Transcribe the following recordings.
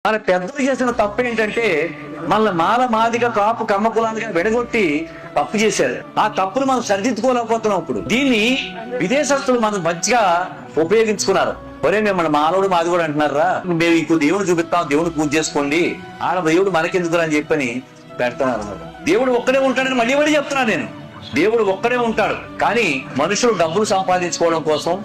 మన పెద్దలు చేసిన తప్పు ఏంటంటే మనల్ని మాల మాదిగ కాపు కమ్మ కులాలుగా విడగొట్టి తప్పు చేశారు. ఆ తప్పును మనం సరిదిద్దుకోలేకపోతున్నాం. ఇప్పుడు దీన్ని విదేశస్తులు మనం మంచిగా ఉపయోగించుకున్నారు. ఒరే మిమ్మల్ని మానవుడు మాది కూడా అంటున్నారా, మేము ఇంకో దేవుడు చూపిస్తాం, దేవుడు పూజ చేసుకోండి, ఆడ దేవుడు మనకెందుకు అని చెప్పని పెడుతున్నారు. దేవుడు ఒక్కడే ఉంటాడని మళ్ళీ మళ్ళీ చెప్తున్నాను నేను. దేవుడు ఒక్కడే ఉంటాడు, కానీ మనుషులు డబ్బులు సంపాదించుకోవడం కోసం,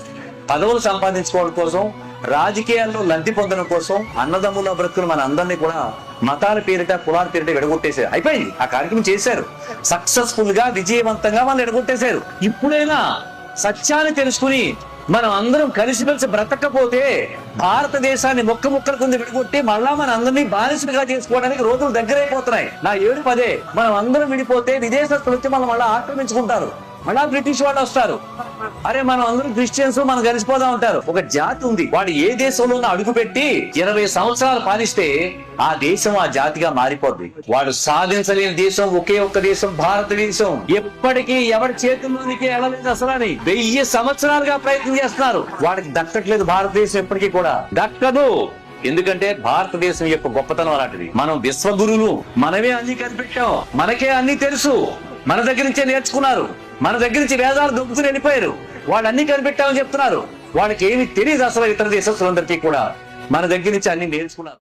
పదవులు సంపాదించుకోవడం కోసం, రాజకీయాల్లో లబ్ధి పొందడం కోసం అన్నదమ్ముల బ్రతుకులు మన అందరినీ కూడా మతాల పేరిట కులాల పేరిట విడగొట్టేశారు. అయిపోయింది, ఆ కార్యక్రమం చేశారు, సక్సెస్ఫుల్ గా విజయవంతంగా వాళ్ళు విడగొట్టేశారు. ఇప్పుడైనా సత్యాన్ని తెలుసుకుని మనం అందరం కలిసిమెలిసి బ్రతకపోతే భారతదేశాన్ని మొక్క ముక్కల కింద విడిగొట్టి మళ్ళా మన అందరినీ బానిసలుగా చేసుకోవడానికి రోజులు దగ్గరైపోతున్నాయి. నా ఏడు పదే మనం అందరం విడిపోతే విదేశస్తులు వచ్చి మనం మళ్ళీ ఆక్రమించుకుంటారు, మళ్ళా బ్రిటిష్ వాళ్ళు వస్తారు. అరే మనం అందరం క్రిస్టియన్స్, మనం కలిసిపోదాం ఉంటారు. ఒక జాతి ఉంది, వాడు ఏ దేశంలోనూ అడుగు పెట్టి 20 సంవత్సరాలు పాలిస్తే ఆ దేశం ఆ జాతిగా మారిపోద్ది. వాడు సాధించలేని దేశం ఒకే ఒక్క దేశం, భారతదేశం. ఎప్పటికీ ఎవరి చేతుల్లోనికి వెళ్ళలేదు అసలు. 1000 సంవత్సరాలుగా ప్రయత్నం చేస్తున్నారు, వాడికి దక్కట్లేదు భారతదేశం, ఎప్పటికీ కూడా దక్కదు. ఎందుకంటే భారతదేశం యొక్క గొప్పతనం అలాంటిది. మనం విశ్వగురువులు, మనమే అన్ని కనిపెట్టాం, మనకే అన్ని తెలుసు, మన దగ్గర నుంచే నేర్చుకున్నారు, మన దగ్గర నుంచి వేదాలు దొబ్బుకుని వెళ్ళిపోయారు. వాళ్ళు అన్ని కనిపెట్టామని చెప్తున్నారు, వాళ్ళకి ఏమి తెలియదు అసలు. ఇతర దేశస్తులందరికీ కూడా మన దగ్గర నుంచి అన్ని నేర్చుకున్నారు.